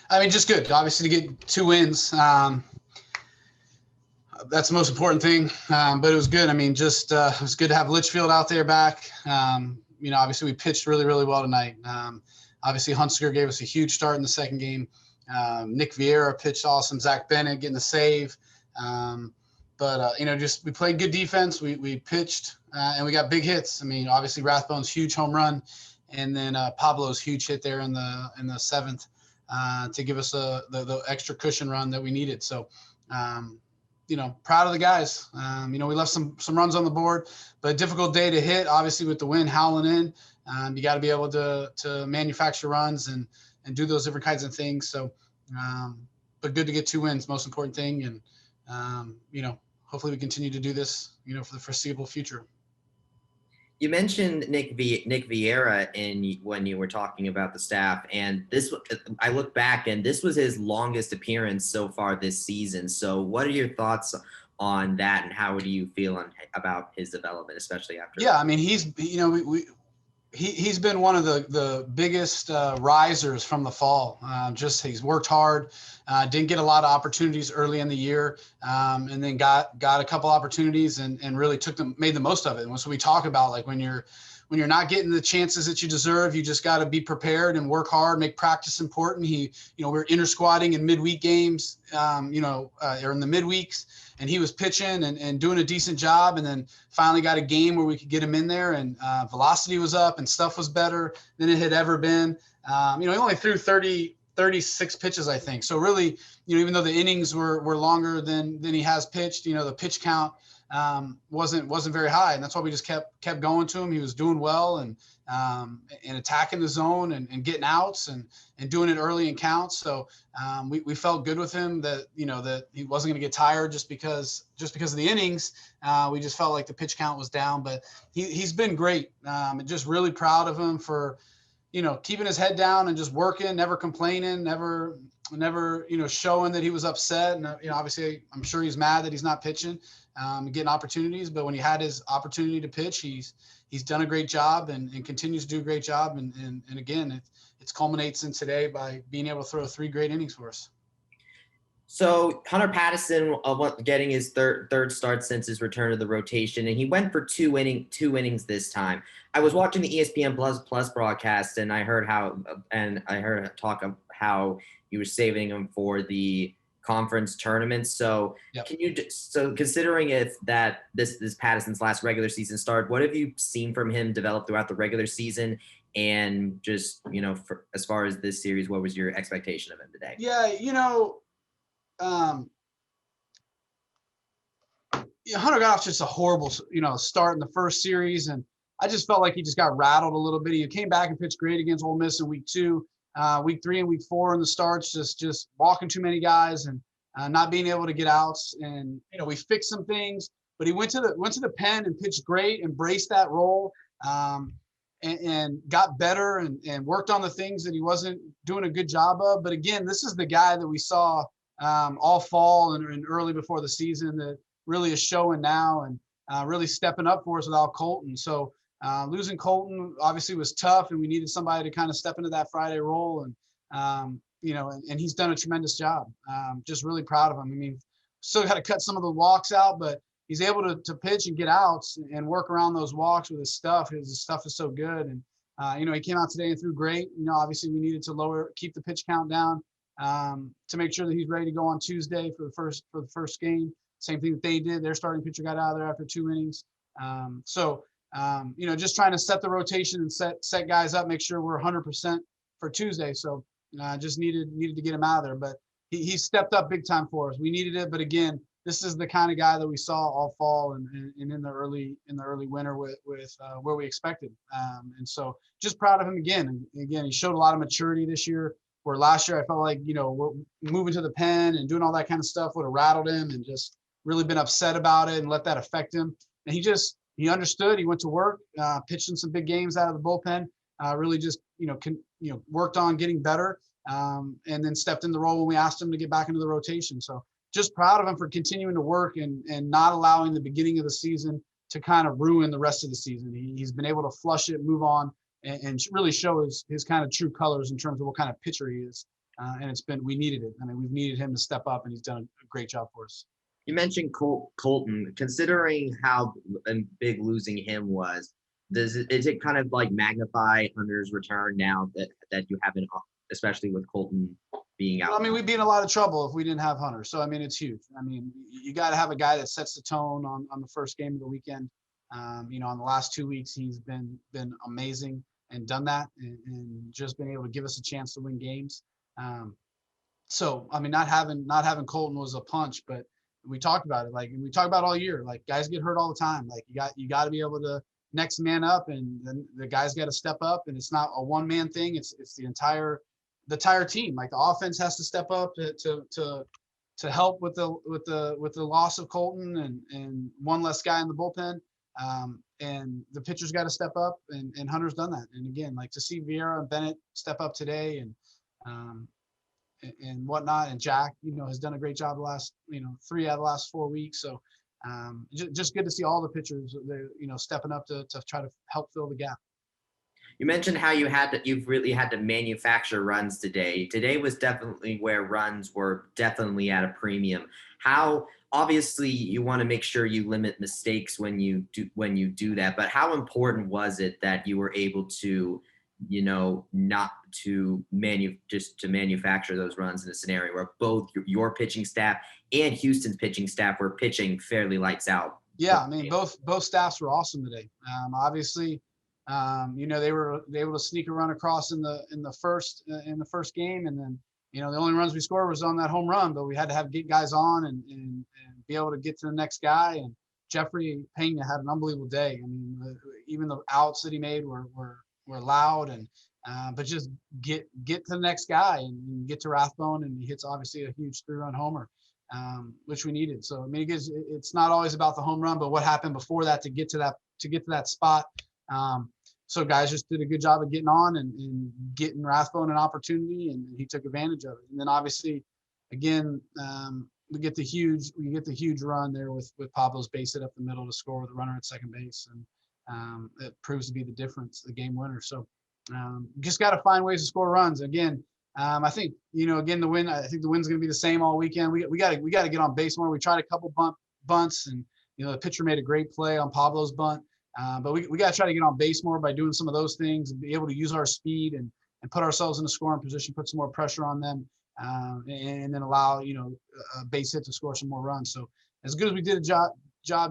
I mean, just good. Obviously, to get 2 wins, that's the most important thing. But it was good. I mean, just it was good to have Litchfield out there back. Obviously, we pitched really, really well tonight. Obviously, Hunsaker gave us a huge start in the second game. Nick Vieira pitched awesome. Zach Bennett getting the save. Just we played good defense. We pitched and we got big hits. I mean, obviously Rathbone's huge home run, and then Pablo's huge hit there in the seventh to give us the extra cushion run that we needed. So, proud of the guys. We left some runs on the board, but a difficult day to hit. Obviously, with the wind howling in, you got to be able to manufacture runs and do those different kinds of things. So, but good to get 2 wins, most important thing, and hopefully we continue to do this, for the foreseeable future. You mentioned Nick Vieira when you were talking about the staff, and I look back and this was his longest appearance so far this season. So what are your thoughts on that, and how do you feel about his development, especially after? Yeah, I mean, he's been one of the biggest risers from the fall. He's worked hard, didn't get a lot of opportunities early in the year, and then got a couple opportunities and really made the most of it. And so we talk about, like, when you're not getting the chances that you deserve, you just got to be prepared and work hard, make practice important. We're inter squatting in midweek games, or in the midweeks, and he was pitching and doing a decent job, and then finally got a game where we could get him in there, and velocity was up and stuff was better than it had ever been. He only threw 36 pitches, I think. So really, even though the innings were longer than he has pitched, the pitch count wasn't very high, and that's why we just kept going to him. He was doing well and attacking the zone and getting outs and doing it early in counts. So we felt good with him that that he wasn't going to get tired just because of the innings. We just felt like the pitch count was down, but he's been great. And just really proud of him for keeping his head down and just working, never complaining, never showing that he was upset. And obviously I'm sure he's mad that he's not pitching, getting opportunities, but when he had his opportunity to pitch, he's done a great job and continues to do a great job. And again, it's culminates in today by being able to throw 3 great innings for us. So Hunter Patterson getting his third start since his return to the rotation, and he went for two innings this time. I was watching the ESPN Plus broadcast, and I heard talk of how you were saving him for the conference tournament. So yep. Considering this Patterson's last regular season start, what have you seen from him develop throughout the regular season? And just, as far as this series, what was your expectation of him today? Yeah, Hunter got off just a horrible, start in the first series, and I just felt like he just got rattled a little bit. He came back and pitched great against Ole Miss in week 2, week 3, and week 4 in the starts, just walking too many guys and not being able to get outs. And we fixed some things, but he went to the pen and pitched great, embraced that role, and got better and worked on the things that he wasn't doing a good job of. But again, this is the guy that we saw all fall and early before the season that really is showing now and really stepping up for us without Colton. So losing Colton obviously was tough, and we needed somebody to kind of step into that Friday role. And and he's done a tremendous job. Just really proud of him. I mean, still got to cut some of the walks out, but he's able to pitch and get outs and work around those walks with his stuff. His stuff is so good. And he came out today and threw great. Obviously we needed to keep the pitch count down to make sure that he's ready to go on Tuesday for the first game. Same thing that they did. Their starting pitcher got out of there after 2 innings. Just trying to set the rotation and set guys up, make sure we're 100% for Tuesday. So just needed to get him out of there. But he stepped up big time for us. We needed it, but again, this is the kind of guy that we saw all fall and in the early winter with where we expected. And so just proud of him again. And again, he showed a lot of maturity this year, where last year I felt like, moving to the pen and doing all that kind of stuff would have rattled him and just really been upset about it and let that affect him. And he understood. He went to work, pitched in some big games out of the bullpen, really just, worked on getting better, and then stepped in the role when we asked him to get back into the rotation. So just proud of him for continuing to work and not allowing the beginning of the season to kind of ruin the rest of the season. He's been able to flush it, move on, and really show his kind of true colors in terms of what kind of pitcher he is. And we needed it. I mean, we've needed him to step up, and he's done a great job for us. You mentioned Colton. Considering how big losing him was, is it kind of like magnify Hunter's return now that you haven't, especially with Colton being out? Well, I mean, we'd be in a lot of trouble if we didn't have Hunter. So, I mean, it's huge. I mean, you got to have a guy that sets the tone on the first game of the weekend. You know, on the last 2 weeks, he's been amazing and done that, and just been able to give us a chance to win games. So, I mean, not having Colton was a punch, but we talked about it. Like, and we talk about all year. Like, guys get hurt all the time. Like, you got to be able to next man up, and then the guys got to step up. And it's not a one man thing. It's the entire team. Like, the offense has to step up to help with the loss of Colton and one less guy in the bullpen. And the pitcher's got to step up, and Hunter's done that. And again, like, to see Vieira and Bennett step up today, and whatnot, and Jack, you know, has done a great job the last, 3 out of the last 4 weeks. So just good to see all the pitchers, you know, stepping up to try to help fill the gap. You mentioned how you've really had to manufacture runs today. Today was definitely where runs were definitely at a premium. How obviously you want to make sure you limit mistakes when you do that, but how important was it that you were able to, you know, not to manufacture those runs in a scenario where both your pitching staff and Houston's pitching staff were pitching fairly lights out? Yeah, I mean, both staffs were awesome today. Obviously, you know, they were able to sneak a run across in the first game, and then, you know, the only runs we scored was on that home run, but we had to get guys on and be able to get to the next guy. And Jeffrey Pena had an unbelievable day. I mean, even the outs that he made were loud, and but just get to the next guy and get to Rathbone, and he hits obviously a huge 3-run homer, which we needed. So, I mean, it's not always about the home run, but what happened before that to get to that spot. So guys just did a good job of getting on and getting Rathbone an opportunity, and he took advantage of it. And then obviously, again, we get the huge run there with Pablo's base hit up the middle to score with a runner at second base, and it proves to be the difference, the game winner. So just got to find ways to score runs. Again, I think, you know, again, I think the win's going to be the same all weekend. We got to get on base more. We tried a couple bunts, and, you know, the pitcher made a great play on Pablo's bunt. But we got to try to get on base more by doing some of those things and be able to use our speed and put ourselves in a scoring position, put some more pressure on them, and then allow, you know, a base hit to score some more runs. So as good as we did a job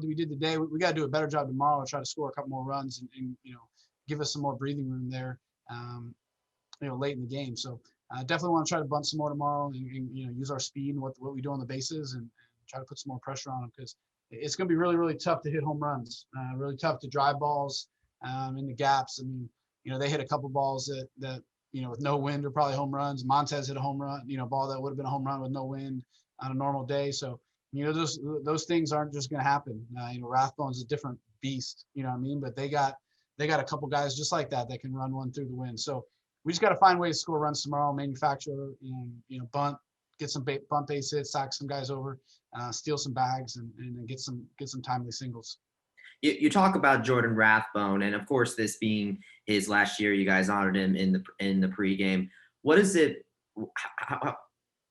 that we did today, we got to do a better job tomorrow to try to score a couple more runs and you know, give us some more breathing room there, you know, late in the game. So definitely want to try to bunt some more tomorrow and you know, use our speed and what we do on the bases and try to put some more pressure on them, because it's going to be really, really tough to hit home runs, really tough to drive balls in the gaps. I mean, you know, they hit a couple balls that, you know, with no wind are probably home runs. Montez hit a home run, you know, ball that would have been a home run with no wind on a normal day. So, you know, those things aren't just going to happen. You know, Rathbone's a different beast, you know what I mean? But they got a couple guys just like that can run one through the wind. So we just got to find ways to score runs tomorrow, manufacture, and, you know, bunt, get some bunt base hits, sack some guys over, steal some bags, and get some timely singles. You talk about Jordan Rathbone, and of course, this being his last year, you guys honored him in the pregame. What is it?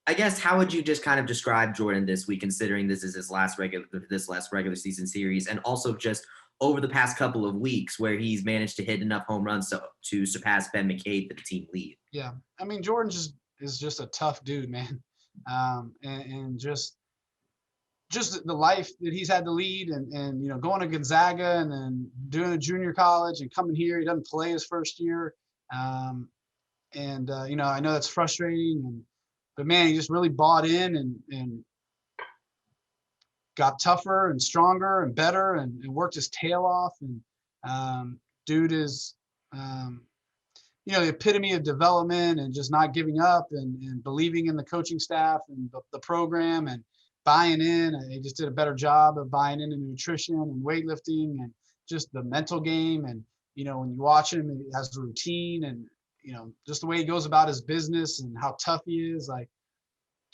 I guess how would you just kind of describe Jordan this week, considering this is his last regular season series, and also just over the past couple of weeks where he's managed to hit enough home runs to surpass Ben McCabe for the team lead? Yeah, I mean, Jordan is just a tough dude, man, and just the life that he's had to lead, and you know, going to Gonzaga and then doing a junior college and coming here. He doesn't play his first year, and you know, I know that's frustrating, but man, he just really bought in and got tougher and stronger and better and worked his tail off. And dude is, you know, the epitome of development and just not giving up and believing in the coaching staff and the program and buying in. He just did a better job of buying into nutrition and weightlifting and just the mental game. And, you know, when you watch him, he has a routine, and, you know, just the way he goes about his business and how tough he is. Like,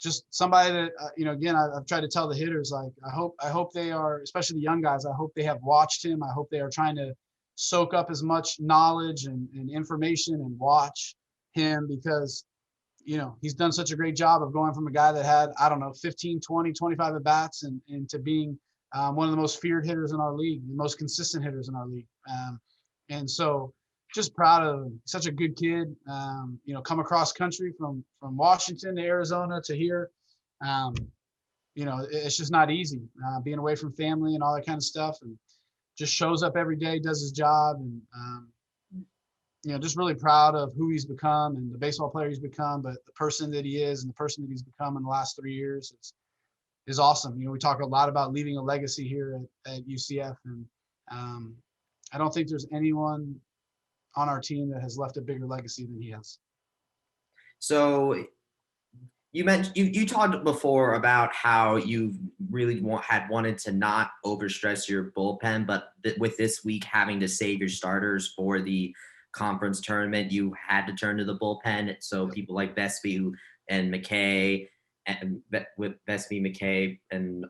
just somebody that, you know, again, I've tried to tell the hitters, like, I hope they are, especially the young guys, I hope they have watched him. I hope they are trying to soak up as much knowledge and information and watch him, because he's done such a great job of going from a guy that had, I don't know, 15, 20, 25 at bats and to being one of the most feared hitters in our league, the most consistent hitters in our league. And so just proud of him. Such a good kid, come across country from Washington to Arizona to here. It's just not easy being away from family and all that kind of stuff, and just shows up every day, does his job. And, just really proud of who he's become and the baseball player he's become, but the person that he is and the person that he's become in the last 3 years is awesome. We talk a lot about leaving a legacy here at UCF, and I don't think there's anyone on our team that has left a bigger legacy than he has. So you mentioned you talked before about how you really wanted to not overstress your bullpen, but with this week having to save your starters for the conference tournament, you had to turn to the bullpen. So people like Vespi and McKay, and with Vespi, McKay, and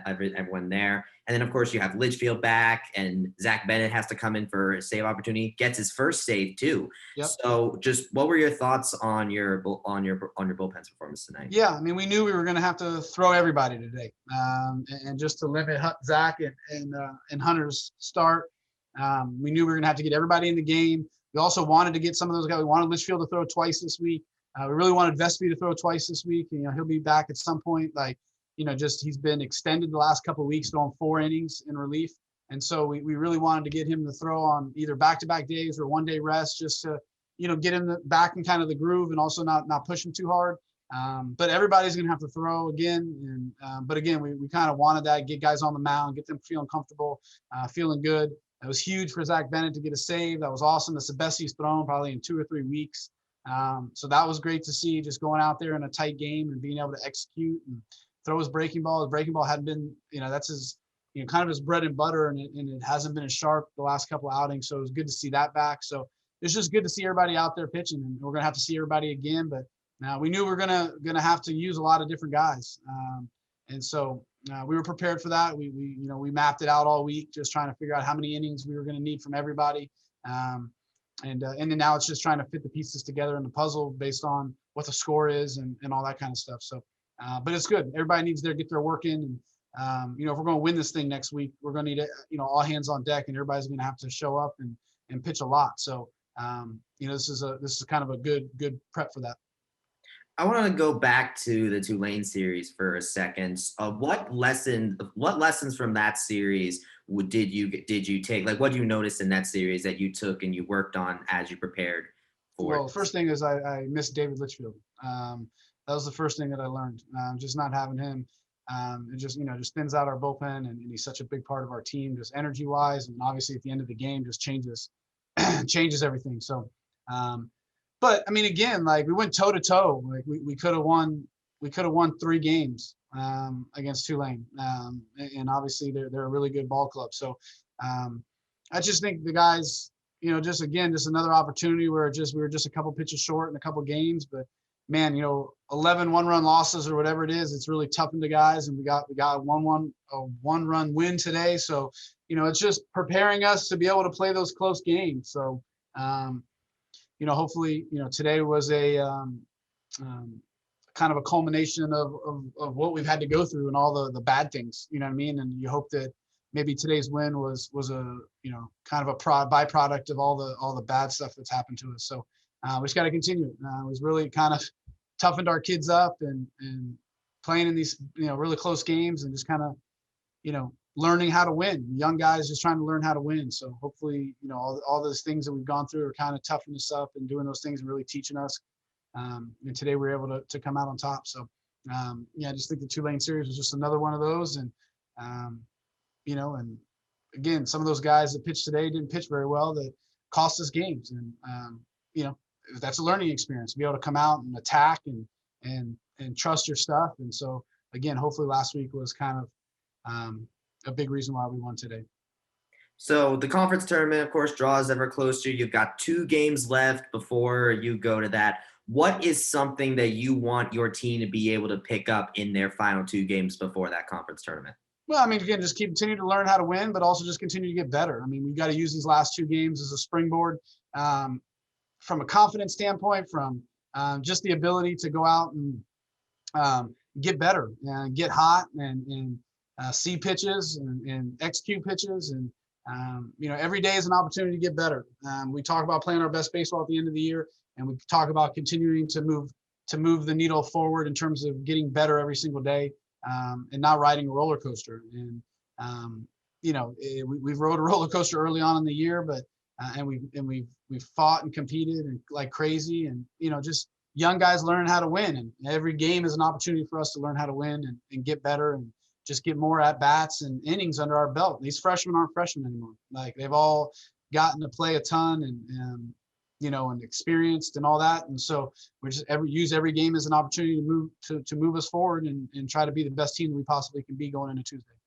everyone there. And then, of course, you have Litchfield back, and Zach Bennett has to come in for a save opportunity. Gets his first save too. Yep. So, just what were your thoughts on your bullpen's performance tonight? Yeah, I mean, we knew we were going to have to throw everybody today, and just to limit Zach and Hunter's start. We knew we were going to have to get everybody in the game. We also wanted to get some of those guys. We wanted Litchfield to throw twice this week. We really wanted Vespi to throw twice this week. He'll be back at some point. He's been extended the last couple of weeks, throwing 4 innings in relief. And so we really wanted to get him to throw on either back-to-back days or one-day rest, just to, get him back in kind of the groove and also not push him too hard. But everybody's going to have to throw again. But again, we kind of wanted that, get guys on the mound, get them feeling comfortable, feeling good. It was huge for Zach Bennett to get a save. That was awesome. That's the best he's thrown probably in 2 or 3 weeks. So that was great to see, just going out there in a tight game and being able to execute and throw his breaking ball. His breaking ball hadn't been, that's his, kind of his bread and butter, and it hasn't been as sharp the last couple of outings. So it was good to see that back. So it's just good to see everybody out there pitching, and we're going to have to see everybody again. But we knew we were going to have to use a lot of different guys. And so we were prepared for that. We mapped it out all week, just trying to figure out how many innings we were going to need from everybody. And then now it's just trying to fit the pieces together in the puzzle based on what the score is and all that kind of stuff. So, but it's good. Everybody needs to get their work in. And, if we're going to win this thing next week, we're going to need, all hands on deck, and everybody's going to have to show up and pitch a lot. So, this is kind of a good prep for that. I want to go back to the Tulane series for a second. What lessons from that series did you take? Like, what do you notice in that series that you took and you worked on as you prepared for? Well, the first thing is I missed David Litchfield. That was the first thing that I learned. Just not having him, it just thins out our bullpen, and he's such a big part of our team, just energy wise, and obviously at the end of the game just changes everything. So. But I mean, again, we went toe to toe. We could have won 3 games against Tulane, and obviously they're a really good ball club. So I just think the guys, just another opportunity where we were just a couple pitches short in a couple games. But man, 11 one-run losses or whatever it is, it's really toughened the guys, and we got a one-run win today. So it's just preparing us to be able to play those close games. So. Hopefully, today was a kind of a culmination of what we've had to go through and all the bad things, you know what I mean? And you hope that maybe today's win was a, kind of a byproduct of all the bad stuff that's happened to us. So we just got to continue. It was really kind of toughened our kids up and playing in these, really close games, and just kind of, learning how to win. Young guys just trying to learn how to win. So hopefully, all those things that we've gone through are kind of toughening us up and doing those things and really teaching us. And today we were able to come out on top. So, I just think the Tulane series was just another one of those. And, and again, some of those guys that pitched today didn't pitch very well, that cost us games. And, that's a learning experience, to be able to come out and attack and trust your stuff. And so, again, hopefully last week was kind of, a big reason why we won today. So the conference tournament, of course, draws ever closer. You've got 2 games left before you go to that. What is something that you want your team to be able to pick up in their final 2 games before that conference tournament? Well, I mean, again, just continue to learn how to win, but also just continue to get better. I mean, we've got to use these last 2 games as a springboard, from a confidence standpoint, from just the ability to go out and get better and get hot and see pitches and execute pitches. And, every day is an opportunity to get better. We talk about playing our best baseball at the end of the year, and we talk about continuing to move the needle forward in terms of getting better every single day, and not riding a roller coaster. And, we've rode a roller coaster early on in the year, but and we've fought and competed and like crazy, and just young guys learning how to win, and every game is an opportunity for us to learn how to win and get better and just get more at bats and innings under our belt. These freshmen aren't freshmen anymore. Like, they've all gotten to play a ton and experienced and all that. And so we just use every game as an opportunity to move us forward and try to be the best team that we possibly can be going into Tuesday.